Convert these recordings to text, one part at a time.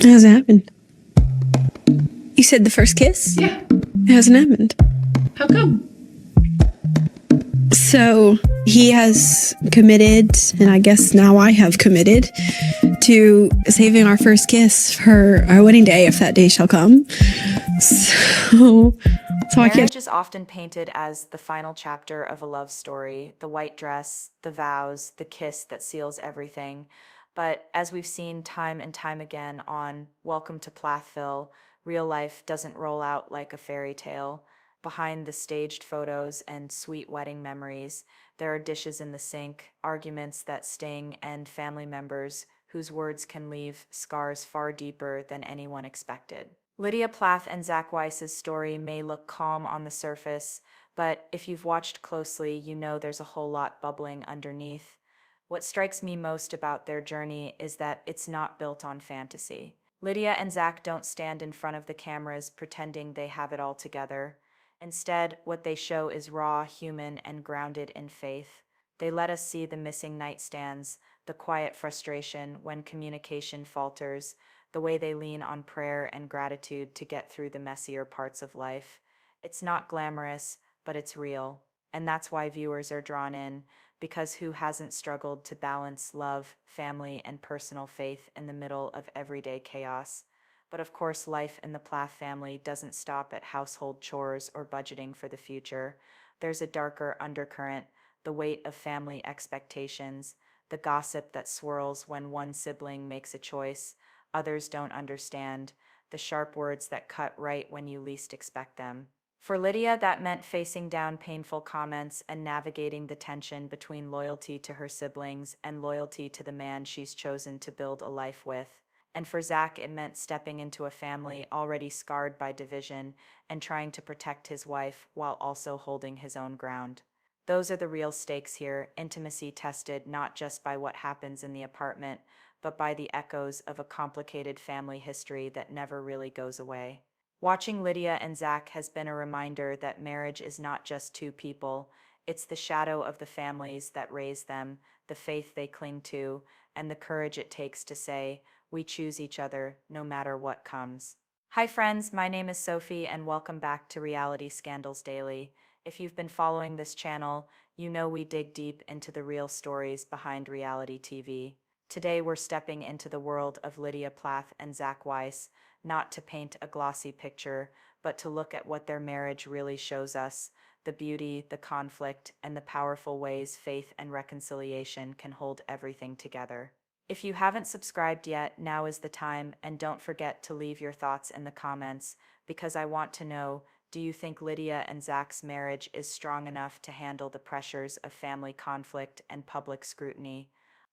It hasn't happened. You said the first kiss? Yeah. It hasn't happened. How come? So he has committed, and I guess now I have committed, to saving our first kiss for our wedding day, if that day shall come. So I can't. Marriage is often painted as the final chapter of a love story, the white dress, the vows, the kiss that seals everything. But as we've seen time and time again on Welcome to Plathville, real life doesn't roll out like a fairy tale. Behind the staged photos and sweet wedding memories, there are dishes in the sink, arguments that sting, and family members whose words can leave scars far deeper than anyone expected. Lydia Plath and Zac Wyse's story may look calm on the surface, but if you've watched closely, you know there's a whole lot bubbling underneath. What strikes me most about their journey is that it's not built on fantasy. Lydia and Zac don't stand in front of the cameras pretending they have it all together. Instead, what they show is raw, human, and grounded in faith. They let us see the missing nightstands, the quiet frustration when communication falters, the way they lean on prayer and gratitude to get through the messier parts of life. It's not glamorous, but it's real. And that's why viewers are drawn in, because who hasn't struggled to balance love, family, and personal faith in the middle of everyday chaos? But of course, life in the Plath family doesn't stop at household chores or budgeting for the future. There's a darker undercurrent, the weight of family expectations, the gossip that swirls when one sibling makes a choice others don't understand, the sharp words that cut right when you least expect them. For Lydia, that meant facing down painful comments and navigating the tension between loyalty to her siblings and loyalty to the man she's chosen to build a life with. And for Zac, it meant stepping into a family already scarred by division and trying to protect his wife while also holding his own ground. Those are the real stakes here, intimacy tested not just by what happens in the apartment, but by the echoes of a complicated family history that never really goes away. Watching Lydia and Zac has been a reminder that marriage is not just two people, it's the shadow of the families that raise them, the faith they cling to, and the courage it takes to say, we choose each other no matter what comes. Hi friends, my name is Sophie and welcome back to Reality Scandals Daily. If you've been following this channel, you know we dig deep into the real stories behind reality TV. Today we're stepping into the world of Lydia Plath and Zac Wyse, not to paint a glossy picture, but to look at what their marriage really shows us, the beauty, the conflict, and the powerful ways faith and reconciliation can hold everything together. If you haven't subscribed yet, now is the time, and don't forget to leave your thoughts in the comments, because I want to know, do you think Lydia and Zac's marriage is strong enough to handle the pressures of family conflict and public scrutiny?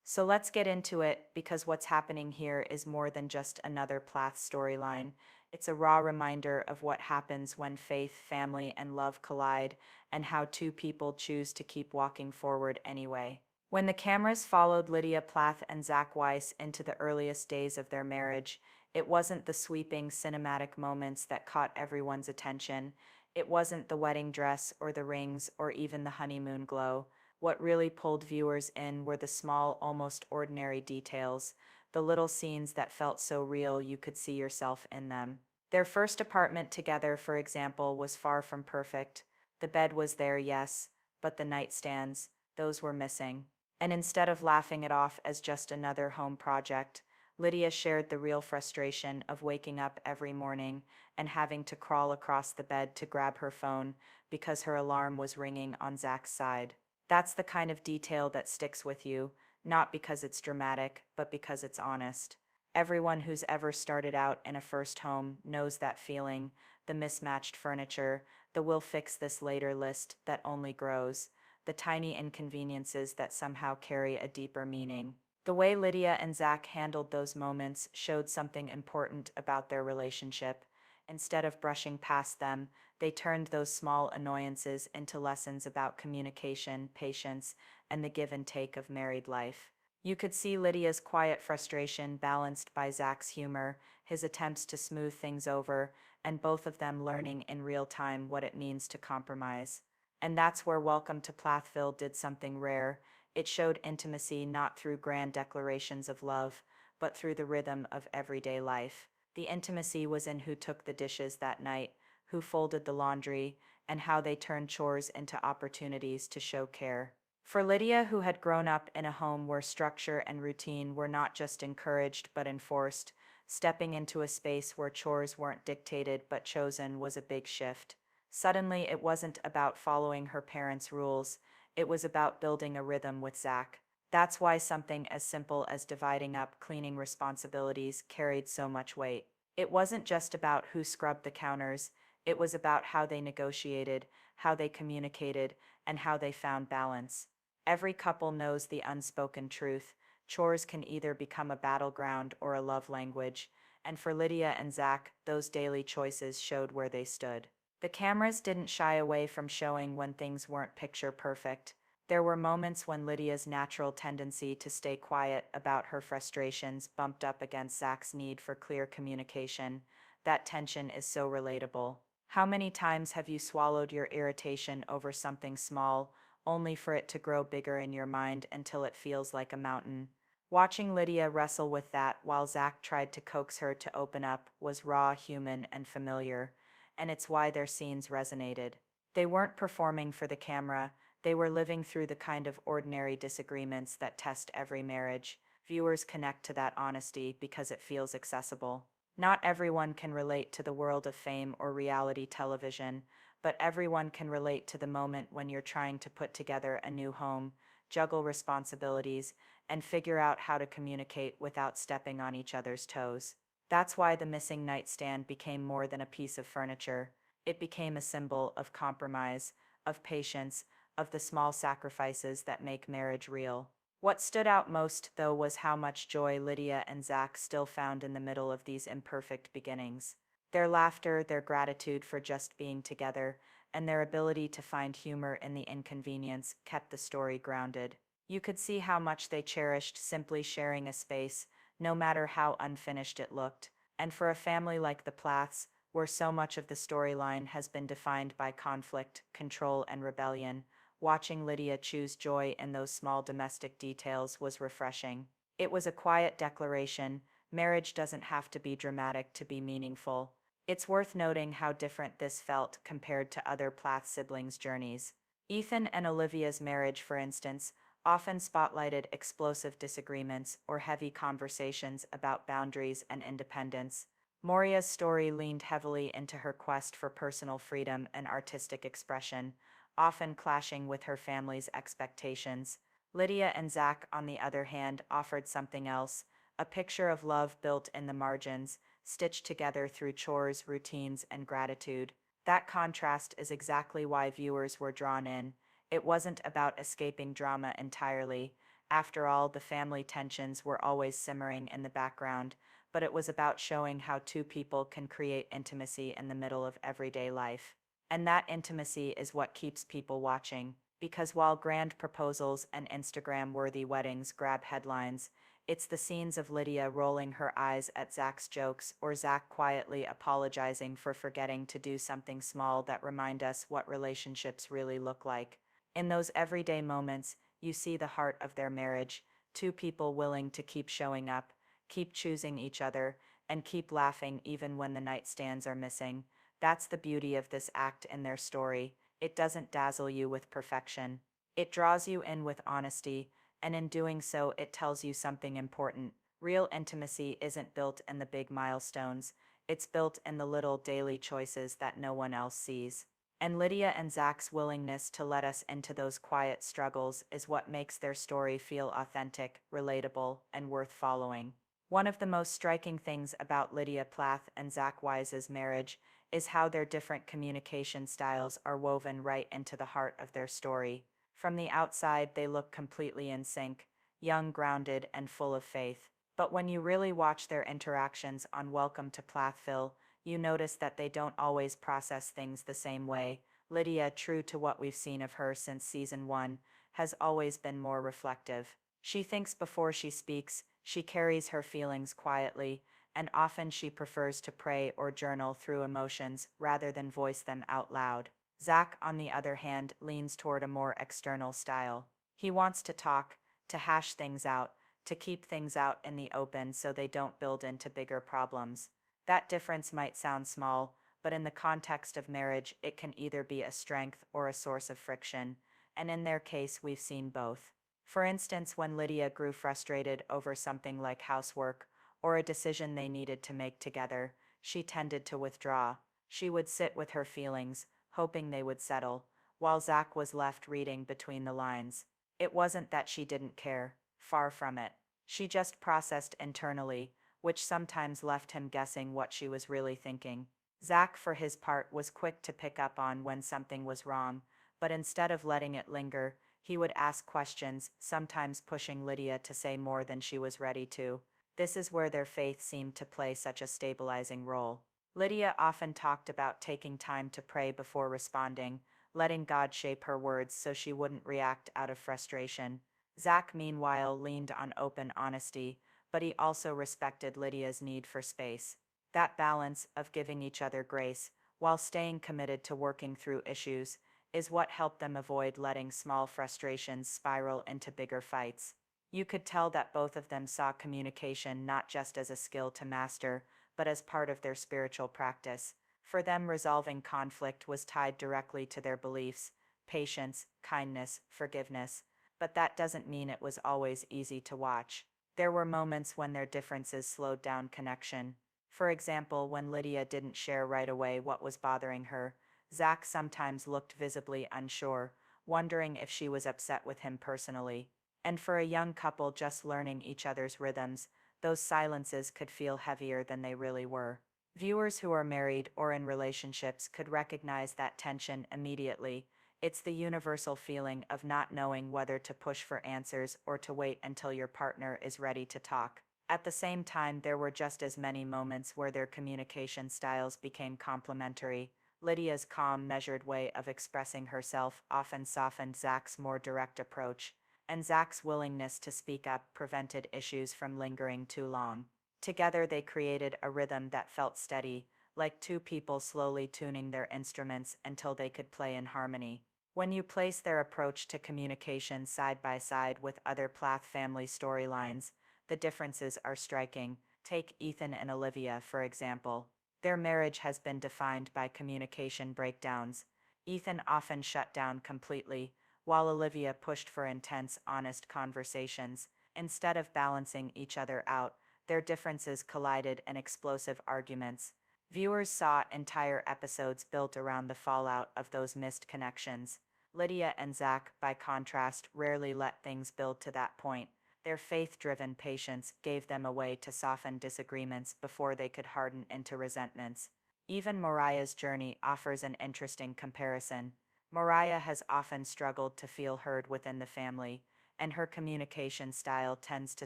So let's get into it, because what's happening here is more than just another Plath storyline. It's a raw reminder of what happens when faith, family, and love collide, and how two people choose to keep walking forward anyway. When the cameras followed Lydia Plath and Zac Wyse into the earliest days of their marriage, it wasn't the sweeping cinematic moments that caught everyone's attention. It wasn't the wedding dress or the rings or even the honeymoon glow. What really pulled viewers in were the small, almost ordinary details, the little scenes that felt so real you could see yourself in them. Their first apartment together, for example, was far from perfect. The bed was there, yes, but the nightstands, those were missing. And instead of laughing it off as just another home project, Lydia shared the real frustration of waking up every morning and having to crawl across the bed to grab her phone because her alarm was ringing on Zac's side. That's the kind of detail that sticks with you, not because it's dramatic, but because it's honest. Everyone who's ever started out in a first home knows that feeling, the mismatched furniture, the we'll fix this later list that only grows, the tiny inconveniences that somehow carry a deeper meaning. The way Lydia and Zac handled those moments showed something important about their relationship. Instead of brushing past them, they turned those small annoyances into lessons about communication, patience, and the give and take of married life. You could see Lydia's quiet frustration balanced by Zac's humor, his attempts to smooth things over, and both of them learning in real time what it means to compromise. And that's where Welcome to Plathville did something rare. It showed intimacy not through grand declarations of love, but through the rhythm of everyday life. The intimacy was in who took the dishes that night, who folded the laundry, and how they turned chores into opportunities to show care. For Lydia, who had grown up in a home where structure and routine were not just encouraged but enforced, stepping into a space where chores weren't dictated but chosen was a big shift. Suddenly, it wasn't about following her parents' rules, it was about building a rhythm with Zac. That's why something as simple as dividing up cleaning responsibilities carried so much weight. It wasn't just about who scrubbed the counters, it was about how they negotiated, how they communicated, and how they found balance. Every couple knows the unspoken truth. Chores can either become a battleground or a love language, and for Lydia and Zac, those daily choices showed where they stood. The cameras didn't shy away from showing when things weren't picture perfect. There were moments when Lydia's natural tendency to stay quiet about her frustrations bumped up against Zac's need for clear communication. That tension is so relatable. How many times have you swallowed your irritation over something small, only for it to grow bigger in your mind until it feels like a mountain? Watching Lydia wrestle with that while Zac tried to coax her to open up was raw, human, and familiar, and it's why their scenes resonated. They weren't performing for the camera, they were living through the kind of ordinary disagreements that test every marriage. Viewers connect to that honesty because it feels accessible. Not everyone can relate to the world of fame or reality television, but everyone can relate to the moment when you're trying to put together a new home, juggle responsibilities, and figure out how to communicate without stepping on each other's toes. That's why the missing nightstand became more than a piece of furniture. It became a symbol of compromise, of patience, of the small sacrifices that make marriage real. What stood out most, though, was how much joy Lydia and Zac still found in the middle of these imperfect beginnings. Their laughter, their gratitude for just being together, and their ability to find humor in the inconvenience kept the story grounded. You could see how much they cherished simply sharing a space, no matter how unfinished it looked. And for a family like the Plaths, where so much of the storyline has been defined by conflict, control, and rebellion, watching Lydia choose joy in those small domestic details was refreshing. It was a quiet declaration: marriage doesn't have to be dramatic to be meaningful. It's worth noting how different this felt compared to other Plath siblings' journeys. Ethan and Olivia's marriage, for instance, often spotlighted explosive disagreements or heavy conversations about boundaries and independence. Moria's story leaned heavily into her quest for personal freedom and artistic expression, often clashing with her family's expectations. Lydia and Zac, on the other hand, offered something else: a picture of love built in the margins, stitched together through chores, routines, and gratitude. That contrast is exactly why viewers were drawn in. It wasn't about escaping drama entirely. After all, the family tensions were always simmering in the background, but it was about showing how two people can create intimacy in the middle of everyday life. And that intimacy is what keeps people watching, because while grand proposals and Instagram-worthy weddings grab headlines, it's the scenes of Lydia rolling her eyes at Zac's jokes or Zac quietly apologizing for forgetting to do something small that remind us what relationships really look like. In those everyday moments, you see the heart of their marriage: two people willing to keep showing up, keep choosing each other, and keep laughing even when the nightstands are missing. That's the beauty of this act in their story. It doesn't dazzle you with perfection. It draws you in with honesty, and in doing so, it tells you something important. Real intimacy isn't built in the big milestones, it's built in the little daily choices that no one else sees. And Lydia and Zac's willingness to let us into those quiet struggles is what makes their story feel authentic, relatable, and worth following. One of the most striking things about Lydia Plath and Zac Wyse's marriage is how their different communication styles are woven right into the heart of their story. From the outside, they look completely in sync, young, grounded, and full of faith. But when you really watch their interactions on Welcome to Plathville, you notice that they don't always process things the same way. Lydia, true to what we've seen of her since season 1, has always been more reflective. She thinks before she speaks, she carries her feelings quietly, and often she prefers to pray or journal through emotions rather than voice them out loud. Zac, on the other hand, leans toward a more external style. He wants to talk, to hash things out, to keep things out in the open so they don't build into bigger problems. That difference might sound small, but in the context of marriage, it can either be a strength or a source of friction, and in their case, we've seen both. For instance, when Lydia grew frustrated over something like housework or a decision they needed to make together, she tended to withdraw. She would sit with her feelings, hoping they would settle, while Zac was left reading between the lines. It wasn't that she didn't care, far from it. She just processed internally, which sometimes left him guessing what she was really thinking. Zac, for his part, was quick to pick up on when something was wrong, but instead of letting it linger, he would ask questions, sometimes pushing Lydia to say more than she was ready to. This is where their faith seemed to play such a stabilizing role. Lydia often talked about taking time to pray before responding, letting God shape her words so she wouldn't react out of frustration. Zac, meanwhile, leaned on open honesty, but he also respected Lydia's need for space. That balance of giving each other grace while staying committed to working through issues is what helped them avoid letting small frustrations spiral into bigger fights. You could tell that both of them saw communication not just as a skill to master, but as part of their spiritual practice. For them, resolving conflict was tied directly to their beliefs, patience, kindness, forgiveness. But that doesn't mean it was always easy to watch. There were moments when their differences slowed down connection. For example, when Lydia didn't share right away what was bothering her, Zac sometimes looked visibly unsure, wondering if she was upset with him personally. And for a young couple just learning each other's rhythms, those silences could feel heavier than they really were. Viewers who are married or in relationships could recognize that tension immediately. It's the universal feeling of not knowing whether to push for answers or to wait until your partner is ready to talk. At the same time, there were just as many moments where their communication styles became complementary. Lydia's calm, measured way of expressing herself often softened Zac's more direct approach, and Zac's willingness to speak up prevented issues from lingering too long. Together, they created a rhythm that felt steady, like two people slowly tuning their instruments until they could play in harmony. When you place their approach to communication side by side with other Plath family storylines, the differences are striking. Take Ethan and Olivia, for example. Their marriage has been defined by communication breakdowns. Ethan often shut down completely, while Olivia pushed for intense, honest conversations. Instead of balancing each other out, their differences collided in explosive arguments. Viewers saw entire episodes built around the fallout of those missed connections. Lydia and Zac, by contrast, rarely let things build to that point. Their faith-driven patience gave them a way to soften disagreements before they could harden into resentments. Even Mariah's journey offers an interesting comparison. Mariah has often struggled to feel heard within the family, and her communication style tends to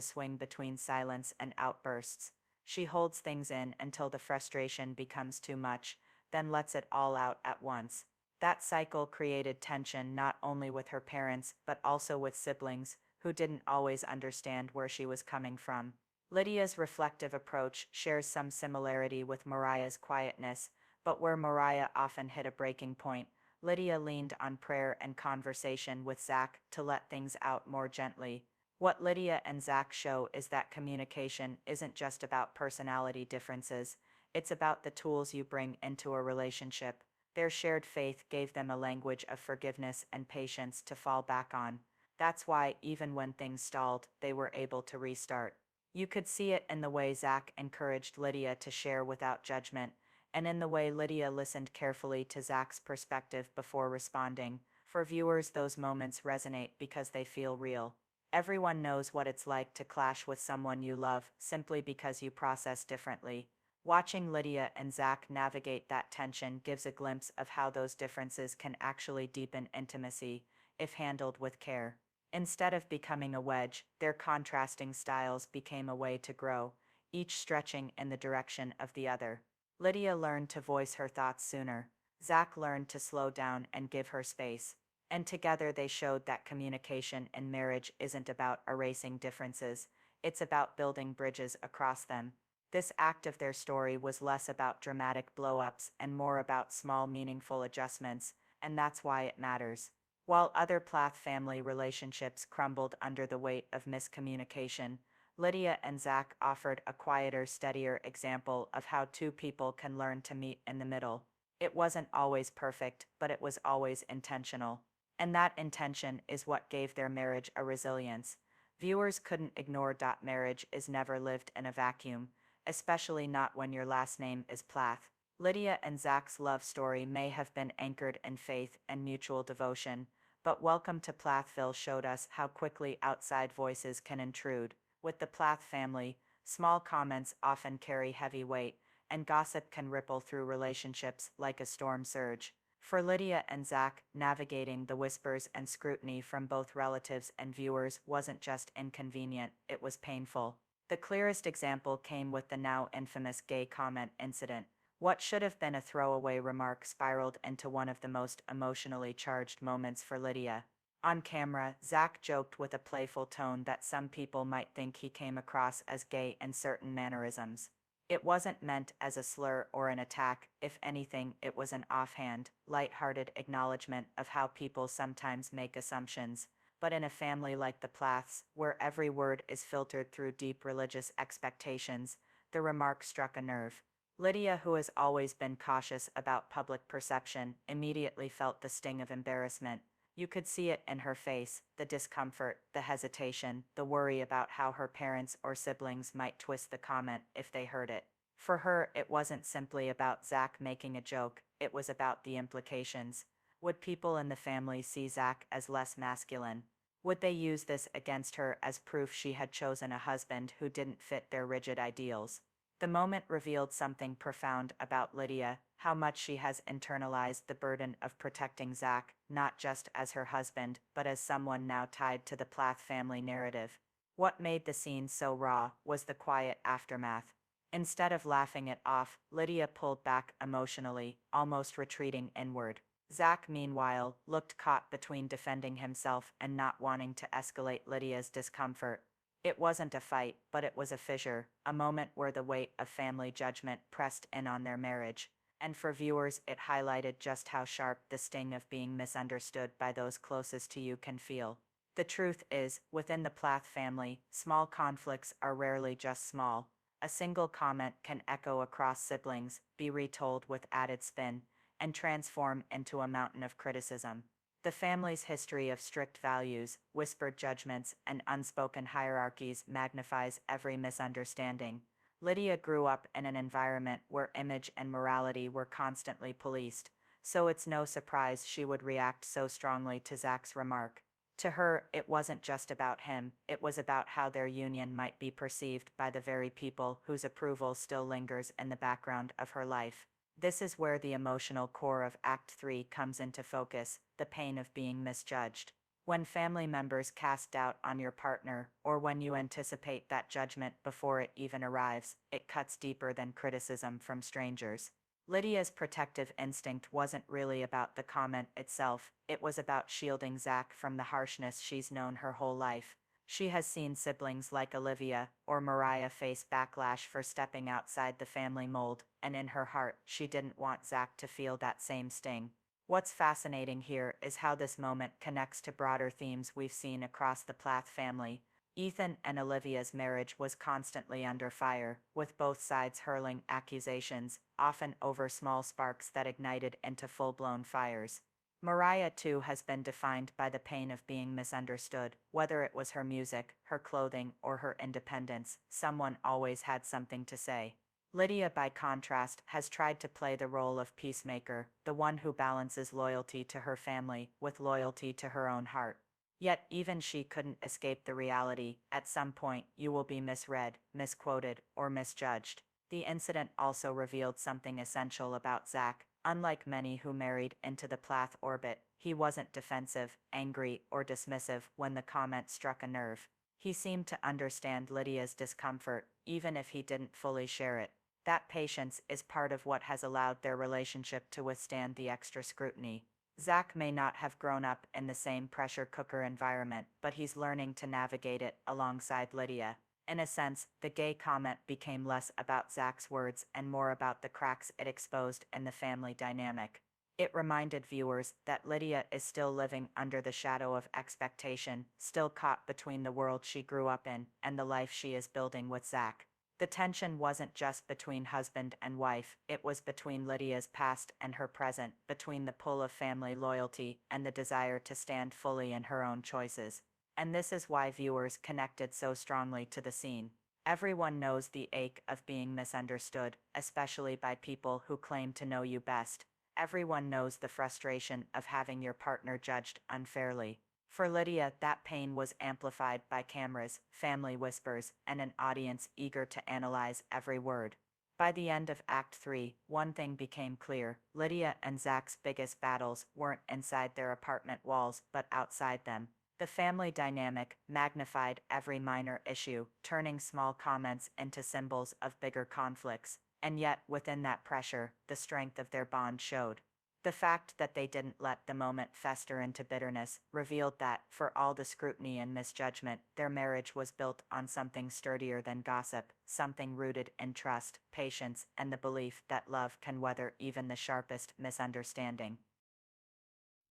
swing between silence and outbursts. She holds things in until the frustration becomes too much, then lets it all out at once. That cycle created tension not only with her parents but also with siblings, who didn't always understand where she was coming from. Lydia's reflective approach shares some similarity with Mariah's quietness, but where Mariah often hit a breaking point, Lydia leaned on prayer and conversation with Zac to let things out more gently. What Lydia and Zac show is that communication isn't just about personality differences, it's about the tools you bring into a relationship. Their shared faith gave them a language of forgiveness and patience to fall back on. That's why, even when things stalled, they were able to restart. You could see it in the way Zac encouraged Lydia to share without judgment, and in the way Lydia listened carefully to Zac's perspective before responding. For viewers, those moments resonate because they feel real. Everyone knows what it's like to clash with someone you love simply because you process differently. Watching Lydia and Zac navigate that tension gives a glimpse of how those differences can actually deepen intimacy if handled with care. Instead of becoming a wedge, their contrasting styles became a way to grow, each stretching in the direction of the other. Lydia learned to voice her thoughts sooner. Zac learned to slow down and give her space. And together they showed that communication in marriage isn't about erasing differences, it's about building bridges across them. This act of their story was less about dramatic blow-ups and more about small, meaningful adjustments, and that's why it matters. While other Plath family relationships crumbled under the weight of miscommunication, Lydia and Zac offered a quieter, steadier example of how two people can learn to meet in the middle. It wasn't always perfect, but it was always intentional. And that intention is what gave their marriage a resilience. Viewers couldn't ignore. Marriage is never lived in a vacuum, especially not when your last name is Plath. Lydia and Zac's love story may have been anchored in faith and mutual devotion, but Welcome to Plathville showed us how quickly outside voices can intrude. With the Plath family, small comments often carry heavy weight, and gossip can ripple through relationships like a storm surge. For Lydia and Zac, navigating the whispers and scrutiny from both relatives and viewers wasn't just inconvenient, it was painful. The clearest example came with the now infamous gay comment incident. What should have been a throwaway remark spiraled into one of the most emotionally charged moments for Lydia. On camera, Zac joked with a playful tone that some people might think he came across as gay in certain mannerisms. It wasn't meant as a slur or an attack. If anything, it was an offhand, light-hearted acknowledgement of how people sometimes make assumptions. But in a family like the Plaths, where every word is filtered through deep religious expectations, the remark struck a nerve. Lydia, who has always been cautious about public perception, immediately felt the sting of embarrassment. You could see it in her face, the discomfort, the hesitation, the worry about how her parents or siblings might twist the comment if they heard it. For her, it wasn't simply about Zac making a joke, it was about the implications. Would people in the family see Zac as less masculine? Would they use this against her as proof she had chosen a husband who didn't fit their rigid ideals? The moment revealed something profound about Lydia, how much she has internalized the burden of protecting Zac, not just as her husband, but as someone now tied to the Plath family narrative. What made the scene so raw was the quiet aftermath. Instead of laughing it off, Lydia pulled back emotionally, almost retreating inward. Zac, meanwhile, looked caught between defending himself and not wanting to escalate Lydia's discomfort. It wasn't a fight, but it was a fissure, a moment where the weight of family judgment pressed in on their marriage. And for viewers, it highlighted just how sharp the sting of being misunderstood by those closest to you can feel. The truth is, within the Plath family, small conflicts are rarely just small. A single comment can echo across siblings, be retold with added spin, and transform into a mountain of criticism. The family's history of strict values, whispered judgments, and unspoken hierarchies magnifies every misunderstanding. Lydia grew up in an environment where image and morality were constantly policed, so it's no surprise she would react so strongly to Zac's remark. To her, it wasn't just about him, it was about how their union might be perceived by the very people whose approval still lingers in the background of her life. This is where the emotional core of Act 3 comes into focus, the pain of being misjudged. When family members cast doubt on your partner, or when you anticipate that judgment before it even arrives, it cuts deeper than criticism from strangers. Lydia's protective instinct wasn't really about the comment itself, it was about shielding Zac from the harshness she's known her whole life. She has seen siblings like Olivia or Mariah face backlash for stepping outside the family mold, and in her heart, she didn't want Zac to feel that same sting. What's fascinating here is how this moment connects to broader themes we've seen across the Plath family. Ethan and Olivia's marriage was constantly under fire, with both sides hurling accusations, often over small sparks that ignited into full-blown fires. Mariah, too, has been defined by the pain of being misunderstood. Whether it was her music, her clothing, or her independence, someone always had something to say. Lydia, by contrast, has tried to play the role of peacemaker, the one who balances loyalty to her family with loyalty to her own heart. Yet even she couldn't escape the reality, at some point you will be misread, misquoted, or misjudged. The incident also revealed something essential about Zac. Unlike many who married into the Plath orbit, he wasn't defensive, angry, or dismissive when the comment struck a nerve. He seemed to understand Lydia's discomfort, even if he didn't fully share it. That patience is part of what has allowed their relationship to withstand the extra scrutiny. Zac may not have grown up in the same pressure cooker environment, but he's learning to navigate it alongside Lydia. In a sense, the gay comment became less about Zac's words and more about the cracks it exposed in the family dynamic. It reminded viewers that Lydia is still living under the shadow of expectation, still caught between the world she grew up in and the life she is building with Zac. The tension wasn't just between husband and wife, it was between Lydia's past and her present, between the pull of family loyalty and the desire to stand fully in her own choices. And this is why viewers connected so strongly to the scene. Everyone knows the ache of being misunderstood, especially by people who claim to know you best. Everyone knows the frustration of having your partner judged unfairly. For Lydia, that pain was amplified by cameras, family whispers, and an audience eager to analyze every word. By the end of Act 3, one thing became clear. Lydia and Zac's biggest battles weren't inside their apartment walls, but outside them. The family dynamic magnified every minor issue, turning small comments into symbols of bigger conflicts. And yet, within that pressure, the strength of their bond showed. The fact that they didn't let the moment fester into bitterness revealed that, for all the scrutiny and misjudgment, their marriage was built on something sturdier than gossip, something rooted in trust, patience, and the belief that love can weather even the sharpest misunderstanding.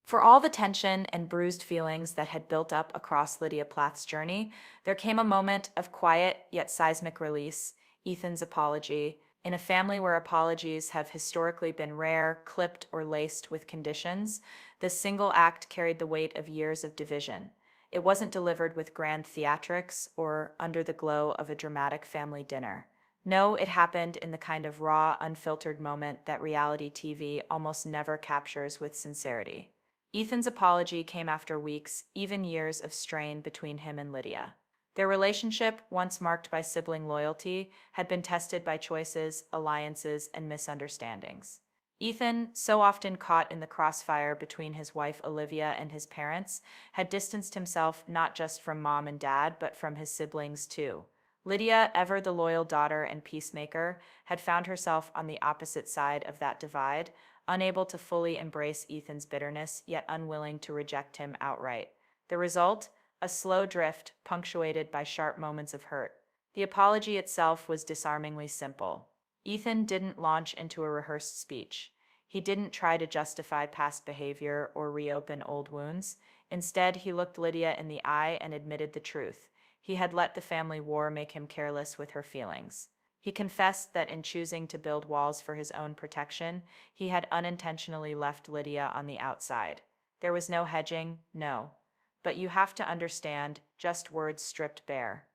For all the tension and bruised feelings that had built up across Lydia Plath's journey, there came a moment of quiet yet seismic release: Ethan's apology. In a family where apologies have historically been rare, clipped, or laced with conditions, this single act carried the weight of years of division. It wasn't delivered with grand theatrics or under the glow of a dramatic family dinner. No, it happened in the kind of raw, unfiltered moment that reality TV almost never captures with sincerity. Ethan's apology came after weeks, even years of strain between him and Lydia. Their relationship, once marked by sibling loyalty, had been tested by choices, alliances, and misunderstandings. Ethan, so often caught in the crossfire between his wife Olivia and his parents, had distanced himself not just from mom and dad, but from his siblings too. Lydia, ever the loyal daughter and peacemaker, had found herself on the opposite side of that divide, unable to fully embrace Ethan's bitterness, yet unwilling to reject him outright. The result? A slow drift, punctuated by sharp moments of hurt. The apology itself was disarmingly simple. Ethan didn't launch into a rehearsed speech. He didn't try to justify past behavior or reopen old wounds. Instead, he looked Lydia in the eye and admitted the truth. He had let the family war make him careless with her feelings. He confessed that in choosing to build walls for his own protection, he had unintentionally left Lydia on the outside. There was no hedging, no. But you have to understand, just words stripped bare.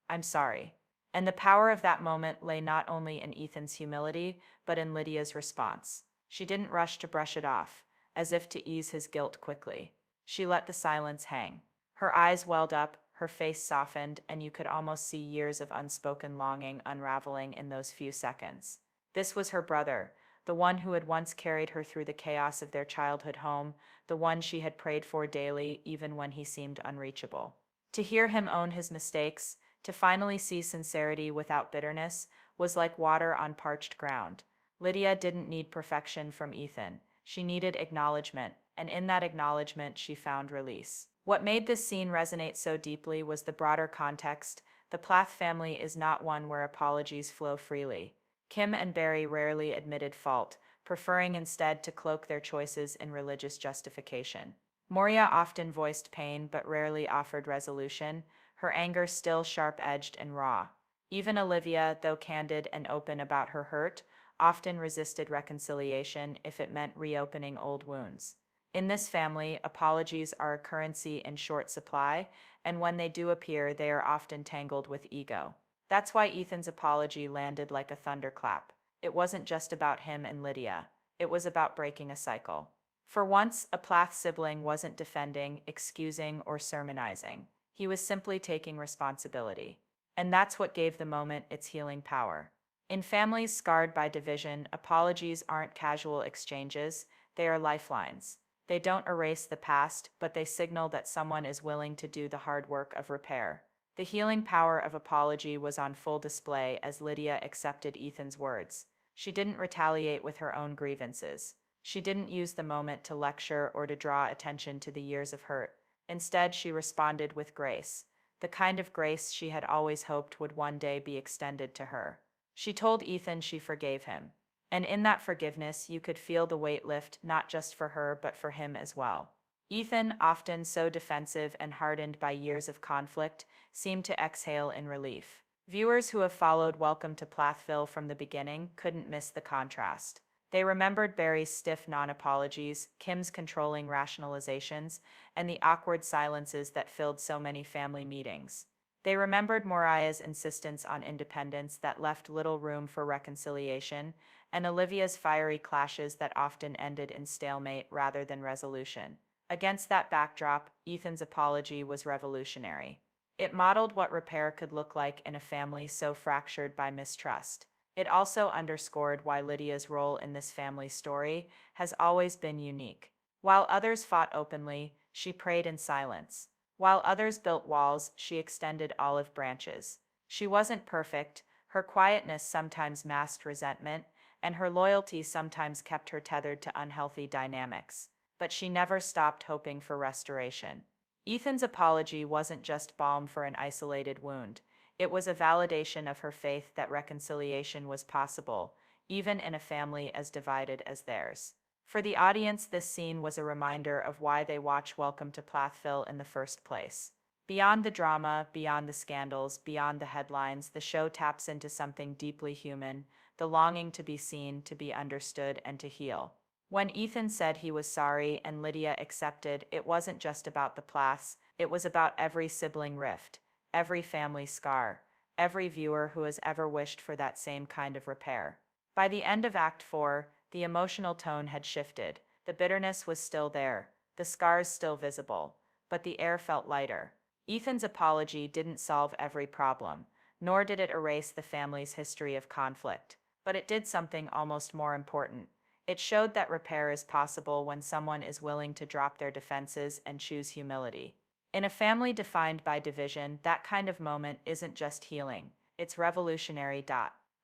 I'm sorry. And the power of that moment lay not only in Ethan's humility, but in Lydia's response. She didn't rush to brush it off, as if to ease his guilt quickly. She let the silence hang. Her eyes welled up, her face softened, and you could almost see years of unspoken longing unraveling in those few seconds. This was her brother, the one who had once carried her through the chaos of their childhood home, the one she had prayed for daily, even when he seemed unreachable. To hear him own his mistakes, to finally see sincerity without bitterness, was like water on parched ground. Lydia didn't need perfection from Ethan. She needed acknowledgement, and in that acknowledgement she found release. What made this scene resonate so deeply was the broader context. The Plath family is not one where apologies flow freely. Kim and Barry rarely admitted fault, preferring instead to cloak their choices in religious justification. Moria often voiced pain but rarely offered resolution, her anger still sharp-edged and raw. Even Olivia, though candid and open about her hurt, often resisted reconciliation if it meant reopening old wounds. In this family, apologies are a currency in short supply, and when they do appear, they are often tangled with ego. That's why Ethan's apology landed like a thunderclap. It wasn't just about him and Lydia. It was about breaking a cycle. For once, a Plath sibling wasn't defending, excusing, or sermonizing. He was simply taking responsibility. And that's what gave the moment its healing power. In families scarred by division, apologies aren't casual exchanges, they are lifelines. They don't erase the past, but they signal that someone is willing to do the hard work of repair. The healing power of apology was on full display as Lydia accepted Ethan's words. She didn't retaliate with her own grievances. She didn't use the moment to lecture or to draw attention to the years of hurt. Instead, she responded with grace, the kind of grace she had always hoped would one day be extended to her. She told Ethan she forgave him. And in that forgiveness, you could feel the weight lift, not just for her, but for him as well. Ethan, often so defensive and hardened by years of conflict, seemed to exhale in relief. Viewers who have followed Welcome to Plathville from the beginning couldn't miss the contrast. They remembered Barry's stiff non-apologies, Kim's controlling rationalizations, and the awkward silences that filled so many family meetings. They remembered Moriah's insistence on independence that left little room for reconciliation, and Olivia's fiery clashes that often ended in stalemate rather than resolution. Against that backdrop, Ethan's apology was revolutionary. It modeled what repair could look like in a family so fractured by mistrust. It also underscored why Lydia's role in this family story has always been unique. While others fought openly, she prayed in silence. While others built walls, she extended olive branches. She wasn't perfect, her quietness sometimes masked resentment, and her loyalty sometimes kept her tethered to unhealthy dynamics. But she never stopped hoping for restoration. Ethan's apology wasn't just balm for an isolated wound. It was a validation of her faith that reconciliation was possible, even in a family as divided as theirs. For the audience, this scene was a reminder of why they watch Welcome to Plathville in the first place. Beyond the drama, beyond the scandals, beyond the headlines, the show taps into something deeply human, the longing to be seen, to be understood, and to heal. When Ethan said he was sorry and Lydia accepted, it wasn't just about the Plaths, it was about every sibling rift, every family scar, every viewer who has ever wished for that same kind of repair. By the end of Act 4, the emotional tone had shifted. The bitterness was still there, the scars still visible, but the air felt lighter. Ethan's apology didn't solve every problem, nor did it erase the family's history of conflict, but it did something almost more important. It showed that repair is possible when someone is willing to drop their defenses and choose humility. In a family defined by division, that kind of moment isn't just healing, it's revolutionary.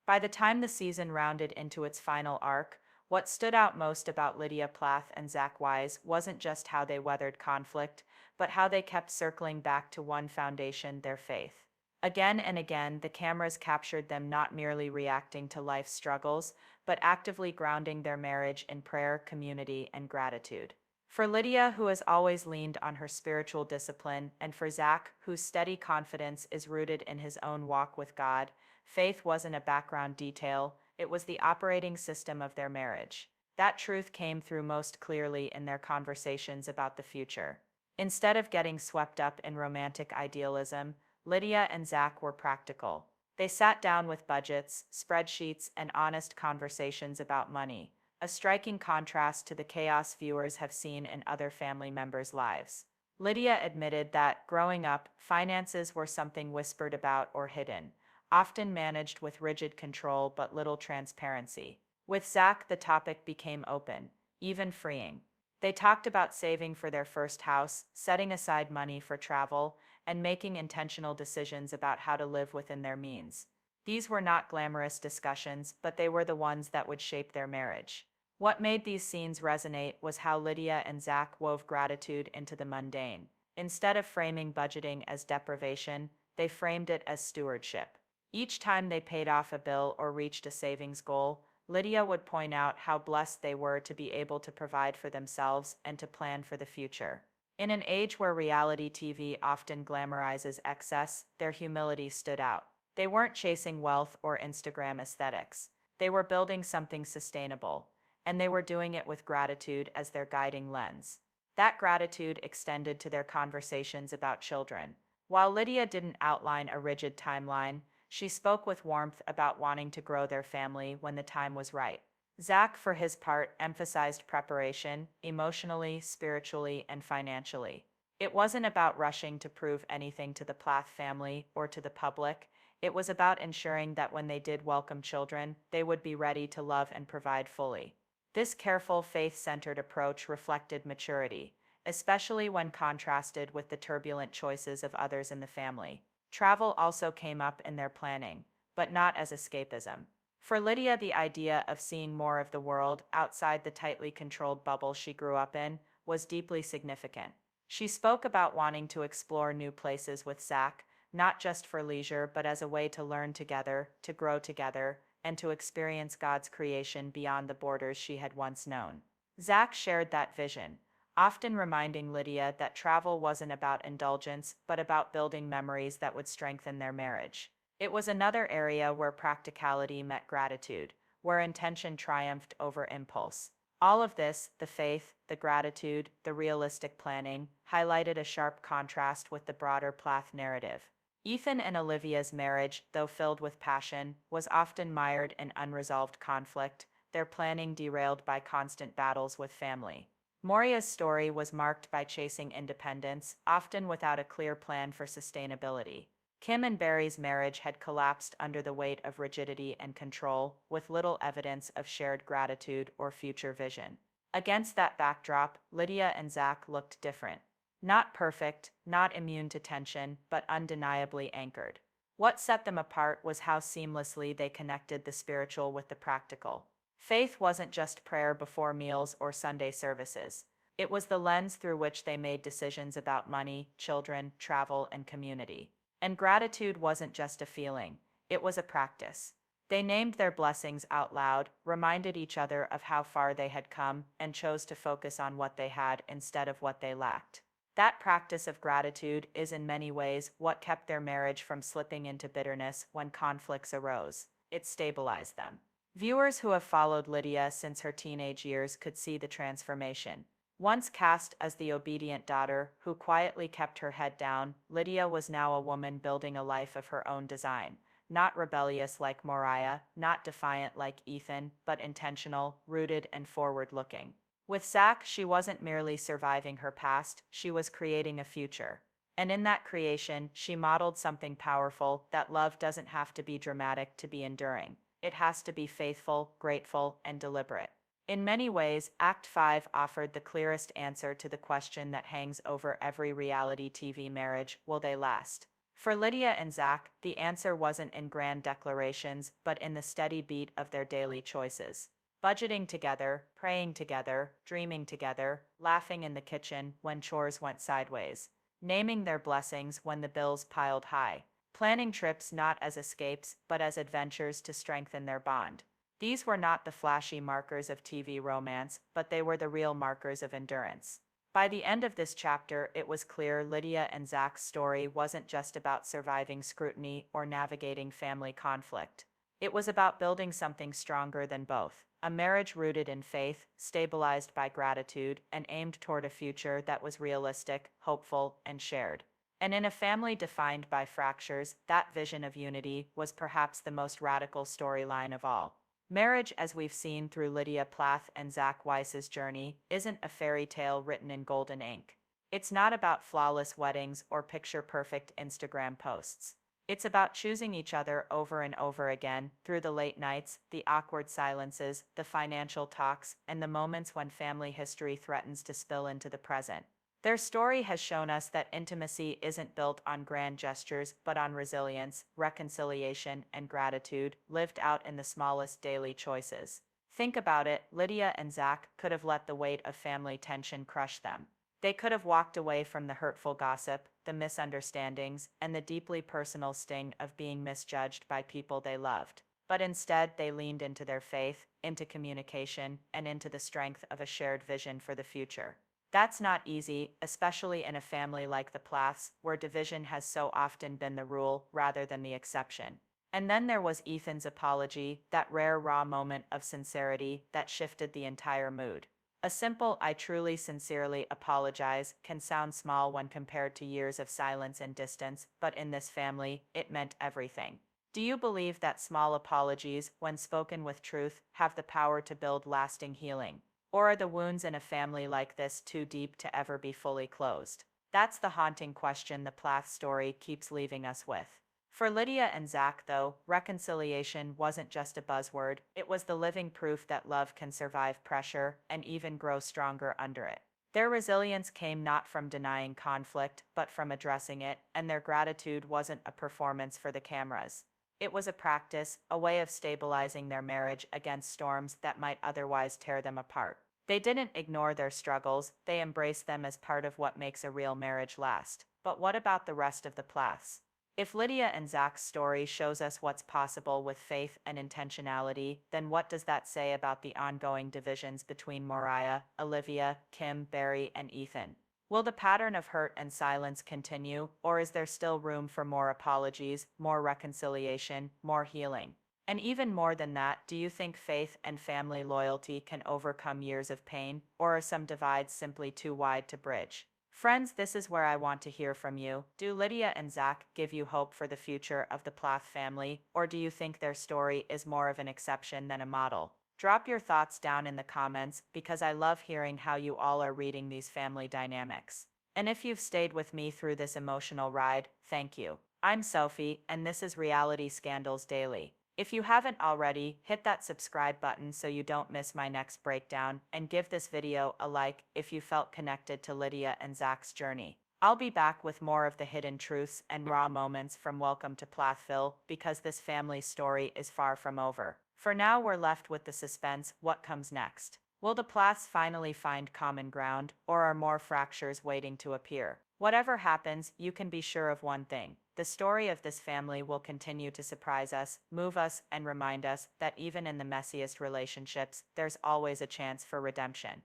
By the time the season rounded into its final arc, what stood out most about Lydia Plath and Zac Wyse wasn't just how they weathered conflict, but how they kept circling back to one foundation, their faith. Again and again, the cameras captured them not merely reacting to life's struggles, but actively grounding their marriage in prayer, community, and gratitude. For Lydia, who has always leaned on her spiritual discipline, and for Zac, whose steady confidence is rooted in his own walk with God, faith wasn't a background detail, it was the operating system of their marriage. That truth came through most clearly in their conversations about the future. Instead of getting swept up in romantic idealism, Lydia and Zac were practical. They sat down with budgets, spreadsheets, and honest conversations about money, a striking contrast to the chaos viewers have seen in other family members' lives. Lydia admitted that, growing up, finances were something whispered about or hidden, often managed with rigid control but little transparency. With Zac, the topic became open, even freeing. They talked about saving for their first house, setting aside money for travel, and making intentional decisions about how to live within their means. These were not glamorous discussions, but they were the ones that would shape their marriage. What made these scenes resonate was how Lydia and Zac wove gratitude into the mundane. Instead of framing budgeting as deprivation, they framed it as stewardship. Each time they paid off a bill or reached a savings goal, Lydia would point out how blessed they were to be able to provide for themselves and to plan for the future. In an age where reality TV often glamorizes excess, their humility stood out. They weren't chasing wealth or Instagram aesthetics. They were building something sustainable, and they were doing it with gratitude as their guiding lens. That gratitude extended to their conversations about children. While Lydia didn't outline a rigid timeline, she spoke with warmth about wanting to grow their family when the time was right. Zac, for his part, emphasized preparation, emotionally, spiritually, and financially. It wasn't about rushing to prove anything to the Plath family or to the public. It was about ensuring that when they did welcome children, they would be ready to love and provide fully. This careful, faith-centered approach reflected maturity, especially when contrasted with the turbulent choices of others in the family. Travel also came up in their planning, but not as escapism. For Lydia, the idea of seeing more of the world outside the tightly controlled bubble she grew up in was deeply significant. She spoke about wanting to explore new places with Zac, not just for leisure but as a way to learn together, to grow together, and to experience God's creation beyond the borders she had once known. Zac shared that vision, often reminding Lydia that travel wasn't about indulgence, but about building memories that would strengthen their marriage. It was another area where practicality met gratitude, where intention triumphed over impulse. All of this, the faith, the gratitude, the realistic planning, highlighted a sharp contrast with the broader Plath narrative. Ethan and Olivia's marriage, though filled with passion, was often mired in unresolved conflict, their planning derailed by constant battles with family. Moria's story was marked by chasing independence, often without a clear plan for sustainability. Kim and Barry's marriage had collapsed under the weight of rigidity and control, with little evidence of shared gratitude or future vision. Against that backdrop, Lydia and Zac looked different. Not perfect, not immune to tension, but undeniably anchored. What set them apart was how seamlessly they connected the spiritual with the practical. Faith wasn't just prayer before meals or Sunday services. It was the lens through which they made decisions about money, children, travel, and community. And gratitude wasn't just a feeling, it was a practice. They named their blessings out loud, reminded each other of how far they had come, and chose to focus on what they had instead of what they lacked. That practice of gratitude is in many ways what kept their marriage from slipping into bitterness when conflicts arose. It stabilized them. Viewers who have followed Lydia since her teenage years could see the transformation. Once cast as the obedient daughter who quietly kept her head down, Lydia was now a woman building a life of her own design. Not rebellious like Moria, not defiant like Ethan, but intentional, rooted, and forward-looking. With Zac, she wasn't merely surviving her past, she was creating a future. And in that creation, she modeled something powerful, that love doesn't have to be dramatic to be enduring. It has to be faithful, grateful, and deliberate. In many ways, Act 5 offered the clearest answer to the question that hangs over every reality TV marriage: will they last? For Lydia and Zac, the answer wasn't in grand declarations, but in the steady beat of their daily choices. Budgeting together, praying together, dreaming together, laughing in the kitchen when chores went sideways, naming their blessings when the bills piled high, planning trips not as escapes but as adventures to strengthen their bond. These were not the flashy markers of TV romance, but they were the real markers of endurance. By the end of this chapter, it was clear Lydia and Zac's story wasn't just about surviving scrutiny or navigating family conflict. It was about building something stronger than both. A marriage rooted in faith, stabilized by gratitude, and aimed toward a future that was realistic, hopeful, and shared. And in a family defined by fractures, that vision of unity was perhaps the most radical storyline of all. Marriage, as we've seen through Lydia Plath and Zac Wyse's journey, isn't a fairy tale written in golden ink. It's not about flawless weddings or picture-perfect Instagram posts. It's about choosing each other over and over again, through the late nights, the awkward silences, the financial talks, and the moments when family history threatens to spill into the present. Their story has shown us that intimacy isn't built on grand gestures, but on resilience, reconciliation, and gratitude, lived out in the smallest daily choices. Think about it, Lydia and Zac could have let the weight of family tension crush them. They could have walked away from the hurtful gossip, the misunderstandings, and the deeply personal sting of being misjudged by people they loved. But instead, they leaned into their faith, into communication, and into the strength of a shared vision for the future. That's not easy, especially in a family like the Plaths, where division has so often been the rule rather than the exception. And then there was Ethan's apology, that rare raw moment of sincerity that shifted the entire mood. A simple "I truly sincerely apologize" can sound small when compared to years of silence and distance, but in this family, it meant everything. Do you believe that small apologies, when spoken with truth, have the power to build lasting healing? Or are the wounds in a family like this too deep to ever be fully closed? That's the haunting question the Plath story keeps leaving us with. For Lydia and Zac, though, reconciliation wasn't just a buzzword, it was the living proof that love can survive pressure and even grow stronger under it. Their resilience came not from denying conflict, but from addressing it, and their gratitude wasn't a performance for the cameras. It was a practice, a way of stabilizing their marriage against storms that might otherwise tear them apart. They didn't ignore their struggles, they embraced them as part of what makes a real marriage last. But what about the rest of the Plaths? If Lydia and Zac's story shows us what's possible with faith and intentionality, then what does that say about the ongoing divisions between Moriah, Olivia, Kim, Barry, and Ethan? Will the pattern of hurt and silence continue, or is there still room for more apologies, more reconciliation, more healing? And even more than that, do you think faith and family loyalty can overcome years of pain, or are some divides simply too wide to bridge? Friends, this is where I want to hear from you. Do Lydia and Zac give you hope for the future of the Plath family, or do you think their story is more of an exception than a model? Drop your thoughts down in the comments because I love hearing how you all are reading these family dynamics. And if you've stayed with me through this emotional ride, thank you. I'm Sophie, and this is Reality Scandals Daily. If you haven't already, hit that subscribe button so you don't miss my next breakdown, and give this video a like if you felt connected to Lydia and Zac's journey. I'll be back with more of the hidden truths and raw moments from Welcome to Plathville because this family's story is far from over. For now, we're left with the suspense: what comes next? Will the Plaths finally find common ground, or are more fractures waiting to appear? Whatever happens, you can be sure of one thing. The story of this family will continue to surprise us, move us, and remind us that even in the messiest relationships, there's always a chance for redemption.